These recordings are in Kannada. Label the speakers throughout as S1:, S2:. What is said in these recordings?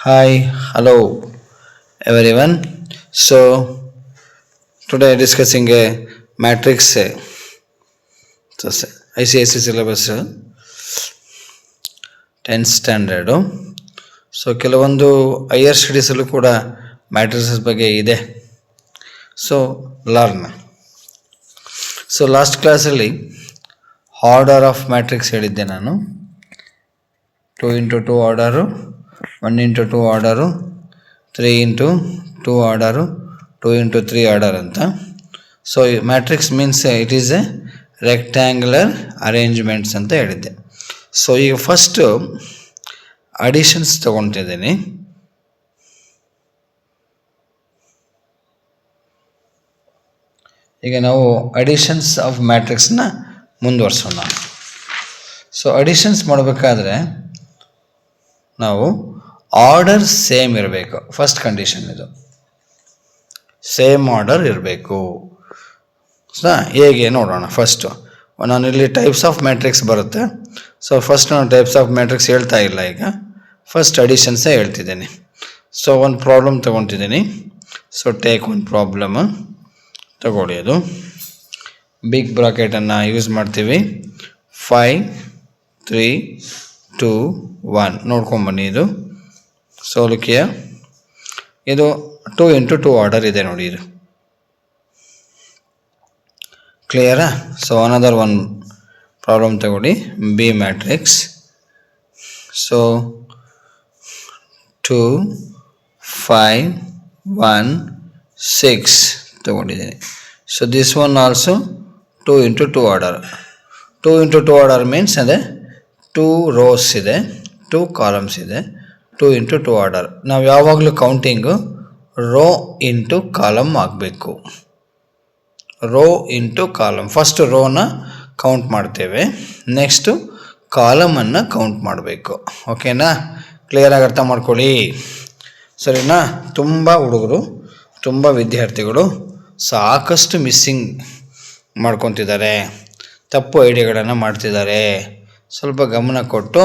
S1: Hi, hello everyone. So today discussing a matrix ICSE syllabus 10th standard. So ಕೆಲವೊಂದು ಹೈಯರ್ ಸ್ಟಡೀಸಲ್ಲೂ ಕೂಡ ಮ್ಯಾಟ್ರಿಸಸ್ ಬಗ್ಗೆ ಇದೆ. So learn. ಸೊ ಲಾಸ್ಟ್ ಕ್ಲಾಸಲ್ಲಿ ಆರ್ಡರ್ ಆಫ್ ಮ್ಯಾಟ್ರಿಕ್ಸ್ ಹೇಳಿದ್ದೆ ನಾನು. 2x2 order, 1x2 order, 3x2 order, 2x3 order ಅಂತ. So matrix means it is a rectangular arrangements ಅಂತ ಹೇಳಿದ್ದೆ. ಸೊ ಈಗ ಫಸ್ಟು ಅಡಿಷನ್ಸ್ ತೊಗೊತಿದ್ದೀನಿ. ಈಗ ನಾವು ಅಡಿಷನ್ಸ್ ಆಫ್ ಮ್ಯಾಟ್ರಿಕ್ಸ್ನ ಮುಂದುವರ್ಸೋಣ. ಸೊ ಅಡಿಷನ್ಸ್ ಮಾಡಬೇಕಾದ್ರೆ ನಾವು ಆರ್ಡರ್ ಸೇಮ್ ಇರಬೇಕು. ಫಸ್ಟ್ ಕಂಡೀಷನ್ ಇದು, ಸೇಮ್ ಆರ್ಡರ್ ಇರಬೇಕು. ಹೇಗೆ ನೋಡೋಣ. ಫಸ್ಟು ನಾನಿಲ್ಲಿ ಟೈಪ್ಸ್ ಆಫ್ ಮ್ಯಾಟ್ರಿಕ್ಸ್ ಬರುತ್ತೆ. ಸೊ ಫಸ್ಟ್ ನಾನು ಟೈಪ್ಸ್ ಆಫ್ ಮ್ಯಾಟ್ರಿಕ್ಸ್ ಹೇಳ್ತಾ ಇಲ್ಲ, ಈಗ ಫಸ್ಟ್ ಅಡಿಷನ್ಸೇ ಹೇಳ್ತಿದ್ದೀನಿ. ಸೊ ಒಂದು ಪ್ರಾಬ್ಲಮ್ ತೊಗೊತಿದ್ದೀನಿ. ಸೊ ಟೇಕ್ ಒಂದು ಪ್ರಾಬ್ಲಮ್ ತಗೊಳ್ಳಿ. ಅದು ಬಿಗ್ ಬ್ರಾಕೆಟನ್ನು ಯೂಸ್ ಮಾಡ್ತೀವಿ. 5 3 2 1 ನೋಡ್ಕೊಂಬನ್ನಿ. ಇದು ಸೋಲಿಕೆಯ ಇದು 2x2 ಆರ್ಡರ್ ಇದೆ ನೋಡಿ. ಇದು ಕ್ಲಿಯರಾ? ಸೊ ಅನದರ್ ಒನ್ ಪ್ರಾಬ್ಲಮ್ ತಗೊಳ್ಳಿ. B matrix. ಸೊ 2 5 1 6 ತಗೊಂಡಿದ್ದೀನಿ. So this one also 2x2 order. 2x2 order means ಅದೇ 2 ರೋಸ್ ಇದೆ, 2 ಕಾಲಮ್ಸ್ ಇದೆ. 2x2 order. ನಾವು ಯಾವಾಗಲೂ ಕೌಂಟಿಂಗು ರೋ ಇಂಟು ಕಾಲಮ್ ಆಗಬೇಕು. Row into column. ಫಸ್ಟ್ ರೋನ ಕೌಂಟ್ ಮಾಡ್ತೇವೆ, ನೆಕ್ಸ್ಟು ಕಾಲಮನ್ನು ಕೌಂಟ್ ಮಾಡಬೇಕು. ಓಕೆನಾ? ಕ್ಲಿಯರಾಗಿ ಅರ್ಥ ಮಾಡ್ಕೊಳ್ಳಿ, ಸರಿನಾ? ತುಂಬ ಹುಡುಗರು, ತುಂಬ ವಿದ್ಯಾರ್ಥಿಗಳು ಸಾಕಷ್ಟು ಮಿಸ್ಸಿಂಗ್ ಮಾಡ್ಕೊತಿದ್ದಾರೆ, ತಪ್ಪು ಐಡಿಯಾಗಳನ್ನು ಮಾಡ್ತಿದ್ದಾರೆ. ಸ್ವಲ್ಪ ಗಮನ ಕೊಟ್ಟು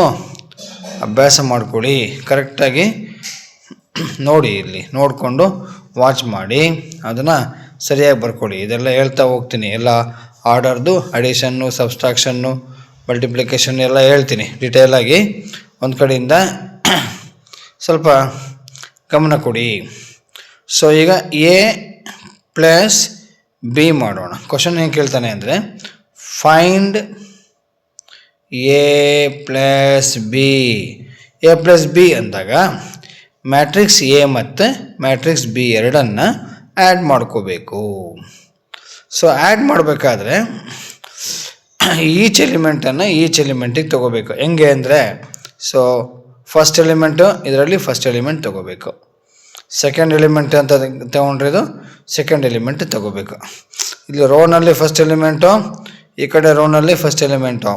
S1: ಅಭ್ಯಾಸ ಮಾಡ್ಕೊಳ್ಳಿ. ಕರೆಕ್ಟಾಗಿ ನೋಡಿ, ಇಲ್ಲಿ ನೋಡಿಕೊಂಡು ವಾಚ್ ಮಾಡಿ ಅದನ್ನು ಸರಿಯಾಗಿ ಬರ್ಕೊಳ್ಳಿ. ಇದೆಲ್ಲ ಹೇಳ್ತಾ ಹೋಗ್ತೀನಿ. ಎಲ್ಲ ಆರ್ಡರ್ದು ಅಡಿಷನ್ನು, ಸಬ್ಸ್ಟ್ರಾಕ್ಷನ್ನು, ಮಲ್ಟಿಪ್ಲಿಕೇಶನ್ ಎಲ್ಲ ಹೇಳ್ತೀನಿ ಡಿಟೇಲಾಗಿ. ಒಂದು ಕಡೆಯಿಂದ ಸ್ವಲ್ಪ ಗಮನ ಕೊಡಿ. ಸೊ ಈಗ ಎ ಪ್ಲಸ್ ಬಿ ಮಾಡೋಣ. ಕ್ವಶನ್ ಏನು ಕೇಳ್ತಾನೆ ಅಂದರೆ find A plus B. A plus B ಅಂದಾಗ ಮ್ಯಾಟ್ರಿಕ್ಸ್ ಎ ಮತ್ತು ಮ್ಯಾಟ್ರಿಕ್ಸ್ ಬಿ ಎರಡನ್ನು ಆ್ಯಡ್ ಮಾಡ್ಕೋಬೇಕು. ಸೊ ಆ್ಯಡ್ ಮಾಡಬೇಕಾದ್ರೆ ಈಚ್ ಎಲಿಮೆಂಟನ್ನು ಈಚ್ ಎಲಿಮೆಂಟಿಗೆ ತೊಗೋಬೇಕು. ಹೆಂಗೆ ಅಂದರೆ, ಸೊ ಫಸ್ಟ್ ಎಲಿಮೆಂಟು ಇದರಲ್ಲಿ ಫಸ್ಟ್ ಎಲಿಮೆಂಟ್ ತೊಗೋಬೇಕು. ಸೆಕೆಂಡ್ ಎಲಿಮೆಂಟ್ ಅಂತ ತೊಗೊಂಡ್ರಿದು ಸೆಕೆಂಡ್ ಎಲಿಮೆಂಟ್ ತೊಗೋಬೇಕು. ಇಲ್ಲಿ ರೋನಲ್ಲಿ ಫಸ್ಟ್ ಎಲಿಮೆಂಟು, ಈ ಕಡೆ ರೋನಲ್ಲಿ ಫಸ್ಟ್ ಎಲಿಮೆಂಟು,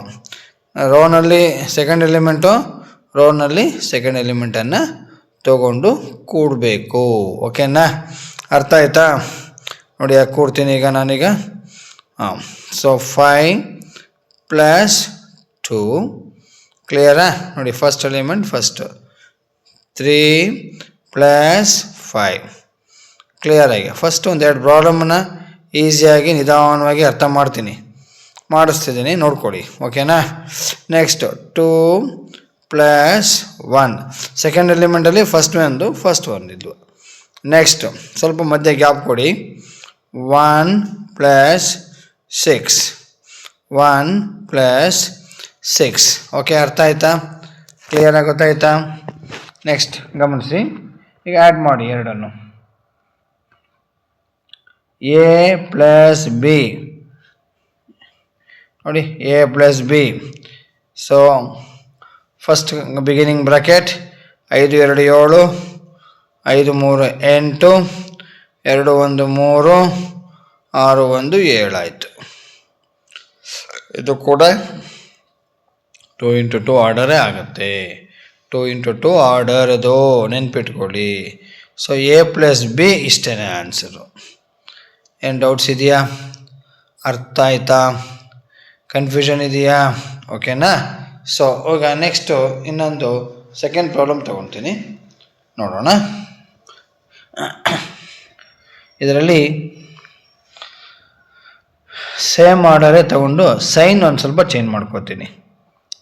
S1: ರೋನಲ್ಲಿ ಸೆಕೆಂಡ್ ಎಲಿಮೆಂಟು, ರೋನಲ್ಲಿ ಸೆಕೆಂಡ್ ಎಲಿಮೆಂಟನ್ನು ತೊಗೊಂಡು ಕೂಡಬೇಕು. ಓಕೆನಾ? ಅರ್ಥ ಆಯ್ತಾ? ನೋಡಿ, ಯಾಕೆ ಕೂಡ್ತೀನಿ ಈಗ ನಾನೀಗ. ಸೊ 5 + 2 ಕ್ಲಿಯರಾ? ನೋಡಿ, ಫಸ್ಟ್ ಎಲಿಮೆಂಟ್ ಫಸ್ಟು. 3 + 5 ಕ್ಲಿಯರಾಗಿ. ಫಸ್ಟ್ ಒಂದೆರಡು ಪ್ರಾಬ್ಲಮನ್ನು ಈಸಿಯಾಗಿ ನಿಧಾನವಾಗಿ ಅರ್ಥ ಮಾಡಿಸ್ತಿದ್ದೀನಿ, ನೋಡ್ಕೊಳ್ಳಿ. ಓಕೆನಾ? ನೆಕ್ಸ್ಟು 2 + 1 ಸೆಕೆಂಡ್ ಎಲಿಮೆಂಟಲ್ಲಿ ಫಸ್ಟ್ ಒಂದಿದ್ವು. ನೆಕ್ಸ್ಟು ಸ್ವಲ್ಪ ಮಧ್ಯೆ ಗ್ಯಾಪ್ ಕೊಡಿ. 1 + 6 1 + 6 ಓಕೆ, ಅರ್ಥ ಆಯ್ತಾ? ಕ್ಲಿಯರಾಗಿ ಗೊತ್ತಾಯ್ತಾ? ನೆಕ್ಸ್ಟ್ ಗಮನಿಸಿ, ಈಗ ಆ್ಯಡ್ ಮಾಡಿ ಎರಡನ್ನು. ಎ ಪ್ಲಸ್ ಬಿ ನೋಡಿ, A plus B. So first beginning bracket 5 2 7 5 3 8 2 1 3 6 1 7 ಆಯಿತು. ಇದು ಕೂಡ 2x2 ಆರ್ಡರೇ ಆಗುತ್ತೆ. 2x2 ಆರ್ಡರ್ ಅದು ನೆನ್ಪಿಟ್ಕೊಳ್ಳಿ. ಸೊ ಎ ಪ್ಲಸ್ ಬಿ ಇಷ್ಟೇ ಆನ್ಸರು. ಏನು ಡೌಟ್ಸ್ ಇದೆಯಾ? ಅರ್ಥ ಆಯ್ತಾ? ಕನ್ಫ್ಯೂಷನ್ ಇದೆಯಾ? ಓಕೆನಾ? ಸೊ ಈಗ ನೆಕ್ಸ್ಟು ಇನ್ನೊಂದು ಸೆಕೆಂಡ್ ಪ್ರಾಬ್ಲಮ್ ತೊಗೊತೀನಿ. ನೋಡೋಣ. ಇದರಲ್ಲಿ ಸೇಮ್ ಆರ್ಡರೇ ತಗೊಂಡು ಸೈನ್ ಒಂದು ಸ್ವಲ್ಪ ಚೇಂಜ್ ಮಾಡ್ಕೋತೀನಿ.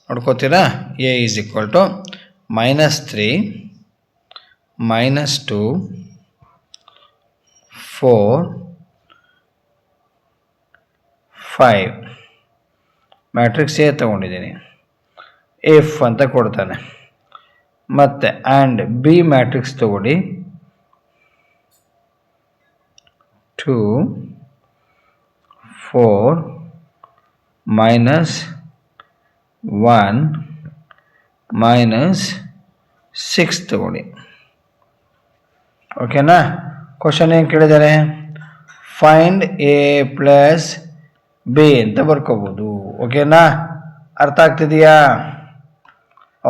S1: ನೋಡ್ಕೋತೀರಾ? A is equal to -3 -2 4 5 matrix A ತಗೊಂಡಿದ್ದೀನಿ. ಎಫ್ ಅಂತ ಕೊಡ್ತಾನೆ. ಮತ್ತು ಆ್ಯಂಡ್ ಬಿ ಮ್ಯಾಟ್ರಿಕ್ಸ್ ತಗೊಳ್ಳಿ. 2 4 -1 -6 ತಗೊಳ್ಳಿ. ಓಕೆನಾ? ಕ್ವಶನ್ ಏನು ಕೇಳಿದ್ದಾರೆ? ಫೈಂಡ್ ಎ ಪ್ಲಸ್ ಬಿ ಅಂತ ಬರ್ಕೋಬೋದು. ಓಕೆನಾ? ಅರ್ಥ ಆಗ್ತಿದೆಯಾ?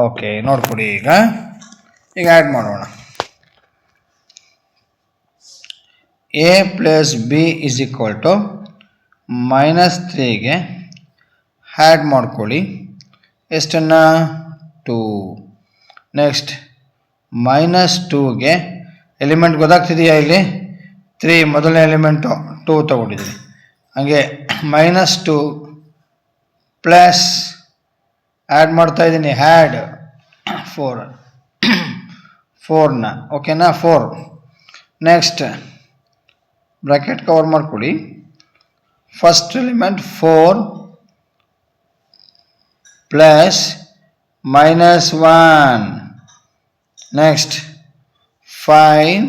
S1: ಓಕೆ, ನೋಡ್ಕೊಡಿ. ಈಗ ಆ್ಯಡ್ ಮಾಡೋಣ. A plus B is equal to -3ಗೆ ಆ್ಯಡ್ ಮಾಡ್ಕೊಳ್ಳಿ. ಎಷ್ಟನ್ನು? 2. ನೆಕ್ಸ್ಟ್ -2ಗೆ ಎಲಿಮೆಂಟ್ ಗೊತ್ತಾಗ್ತಿದೆಯಾ? ಇಲ್ಲಿ 3 ಮೊದಲನೇ ಎಲಿಮೆಂಟು 2 ತಗೊಂಡಿದ್ದೀನಿ. ಹಾಗೆ -2 ಪ್ಲಸ್ ಆ್ಯಡ್ ಮಾಡ್ತಾಯಿದ್ದೀನಿ. ಆ್ಯಡ್ 4ನ. ಓಕೆನಾ? 4. ನೆಕ್ಸ್ಟ್ ಬ್ರ್ಯಾಕೆಟ್ ಕವರ್ ಮಾಡ್ಕೊಳ್ಳಿ. First element 4 plus -1. Next 5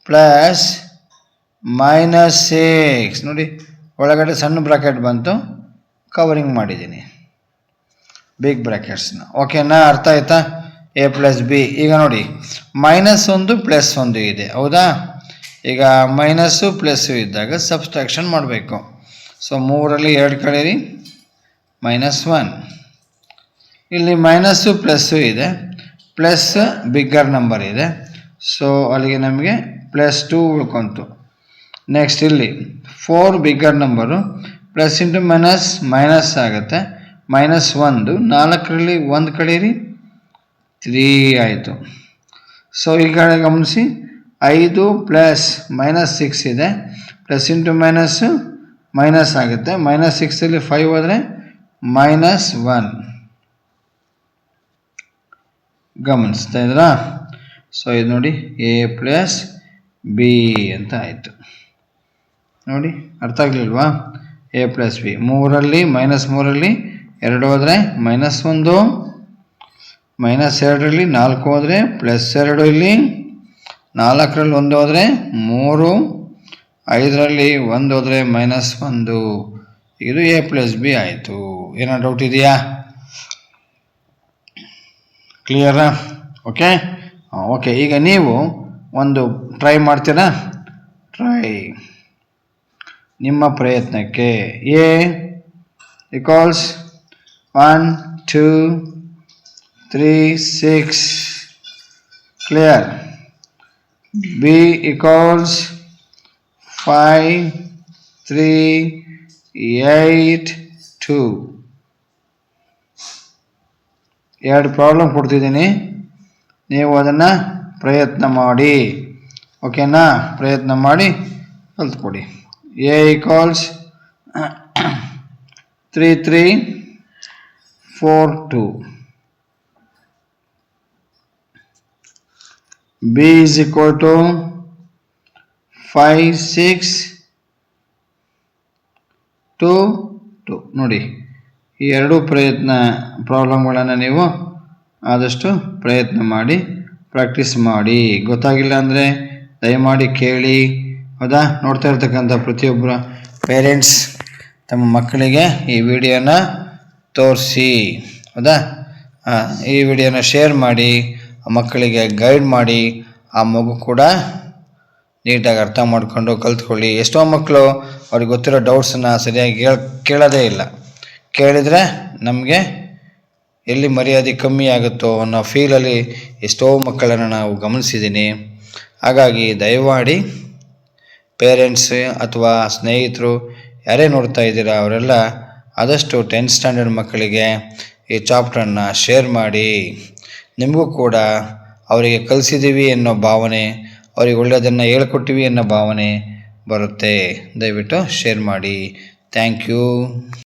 S1: plus -6. ನೋಡಿ, ಒಳಗಡೆ ಸಣ್ಣ ಬ್ರ್ಯಾಕೆಟ್ ಬಂತು, ಕವರಿಂಗ್ ಮಾಡಿದ್ದೀನಿ ಬಿಗ್ ಬ್ರ್ಯಾಕೆಟ್ಸ್ನ. ಓಕೆನಾ? ಅರ್ಥ ಆಯ್ತಾ? A plus B. ಈಗ ನೋಡಿ, -1 +1 ಇದೆ, ಹೌದಾ? ಈಗ ಮೈನಸ್ಸು ಪ್ಲಸ್ಸು ಇದ್ದಾಗ ಸಬ್ಸ್ಟ್ರಾಕ್ಷನ್ ಮಾಡಬೇಕು. ಸೊ 3ರಲ್ಲಿ 2 ಕಳೀರಿ, -1. ಇಲ್ಲಿ ಮೈನಸ್ಸು ಪ್ಲಸ್ಸು ಇದೆ, ಪ್ಲಸ್ ಬಿಗ್ಗರ್ ನಂಬರ್ ಇದೆ, ಸೊ ಅಲ್ಲಿಗೆ ನಮಗೆ +2 ಉಳ್ಕೊಂತು. ನೆಕ್ಸ್ಟ್ ಇಲ್ಲಿ 4 bigger number, plus into minus ಆಗುತ್ತೆ, -1. 4ರಲ್ಲಿ 1 ಕಳೀರಿ, 3 ಆಯಿತು. ಸೊ ಈ ಕಡೆ ಗಮನಿಸಿ, 5 ಪ್ಲಸ್ -6 ಇದೆ, ಪ್ಲಸ್ ಇಂಟು ಮೈನಸ್ ಆಗುತ್ತೆ, -6ರಲ್ಲಿ 5 ಹೋದರೆ -1. ಗಮನಿಸ್ತಾ ಇದ್ರಾ? ಸೊ ಇದು ನೋಡಿ, ಎ ಪ್ಲಸ್ ಬಿ ಅಂತ ಆಯಿತು. ನೋಡಿ, ಅರ್ಥ ಆಗಲಿಲ್ವಾ? A plus B. 3ರಲ್ಲಿ -3ರಲ್ಲಿ 2 ಹೋದರೆ -1, -2ರಲ್ಲಿ 4 ಹೋದರೆ +2, ಇಲ್ಲಿ 4ರಲ್ಲಿ 1 ಹೋದರೆ 3, 5ರಲ್ಲಿ 1 ಹೋದರೆ -1. ಇದು ಎ ಪ್ಲಸ್ ಬಿ ಆಯಿತು. ಏನೋ ಡೌಟ್ ಇದೆಯಾ? ಕ್ಲಿಯರಾ? ಓಕೆ. ಈಗ ನೀವು ಒಂದು ಟ್ರೈ ಮಾಡ್ತೀರಾ? ಟ್ರೈ ನಿಮ್ಮ ಪ್ರಯತ್ನಕ್ಕೆ. A equals 1 2 3 6 clear. B equals 5 3 8 2. 2 problem ಕೊಡ್ತಿದ್ದೀನಿ, ನೀವು ಅದನ್ನು ಪ್ರಯತ್ನ ಮಾಡಿ. ಓಕೆನಾ? ಪ್ರಯತ್ನ ಮಾಡಿ ಕಲ್ತ್ಕೊಡಿ. A equals 3 3 4 2. B is equal to 5 6 2 2. ನೋಡಿ, ಈ 2 ಪ್ರಾಬ್ಲಮ್ಗಳನ್ನು ನೀವು ಆದಷ್ಟು ಪ್ರಯತ್ನ ಮಾಡಿ, ಪ್ರಾಕ್ಟೀಸ್ ಮಾಡಿ. ಗೊತ್ತಾಗಿಲ್ಲ ಅಂದರೆ ದಯಮಾಡಿ ಕೇಳಿ, ಹೌದಾ? ನೋಡ್ತಾ ಇರ್ತಕ್ಕಂಥ ಪ್ರತಿಯೊಬ್ಬರ ಪೇರೆಂಟ್ಸ್ ತಮ್ಮ ಮಕ್ಕಳಿಗೆ ಈ ವಿಡಿಯೋನ ತೋರಿಸಿ, ಹೌದಾ? ಈ ವಿಡಿಯೋನ ಶೇರ್ ಮಾಡಿ, ಆ ಮಕ್ಕಳಿಗೆ ಗೈಡ್ ಮಾಡಿ, ಆ ಮಗು ಕೂಡ ನೀಟಾಗಿ ಅರ್ಥ ಮಾಡಿಕೊಂಡು ಕಲ್ತ್ಕೊಳ್ಳಿ. ಎಷ್ಟೋ ಮಕ್ಕಳು ಅವ್ರಿಗೆ ಗೊತ್ತಿರೋ ಡೌಟ್ಸನ್ನು ಸರಿಯಾಗಿ ಕೇಳೋದೇ ಇಲ್ಲ. ಕೇಳಿದರೆ ನಮಗೆ ಎಲ್ಲಿ ಮರ್ಯಾದೆ ಕಮ್ಮಿ ಆಗುತ್ತೋ ಅನ್ನೋ ಫೀಲಲ್ಲಿ ಎಷ್ಟೋ ಮಕ್ಕಳನ್ನು ನಾವು ಗಮನಿಸಿದ್ದೀನಿ. ಹಾಗಾಗಿ ದಯಮಾಡಿ ಪೇರೆಂಟ್ಸ್ ಅಥವಾ ಸ್ನೇಹಿತರು ಯಾರೇ ನೋಡ್ತಾ ಇದ್ದೀರಾ ಅವರೆಲ್ಲ ಆದಷ್ಟು 10th ಸ್ಟ್ಯಾಂಡರ್ಡ್ ಮಕ್ಕಳಿಗೆ ಈ ಚಾಪ್ಟರನ್ನು ಶೇರ್ ಮಾಡಿ. ನಿಮಗೂ ಕೂಡ ಅವರಿಗೆ ಕಲಿಸಿದ್ದೀವಿ ಅನ್ನೋ ಭಾವನೆ, ಅವರಿಗೆ ಒಳ್ಳೆಯದನ್ನು ಹೇಳ್ಕೊಟ್ಟಿವಿ ಅನ್ನೋ ಭಾವನೆ ಬರುತ್ತೆ. ದಯವಿಟ್ಟು ಶೇರ್ ಮಾಡಿ. Thank you.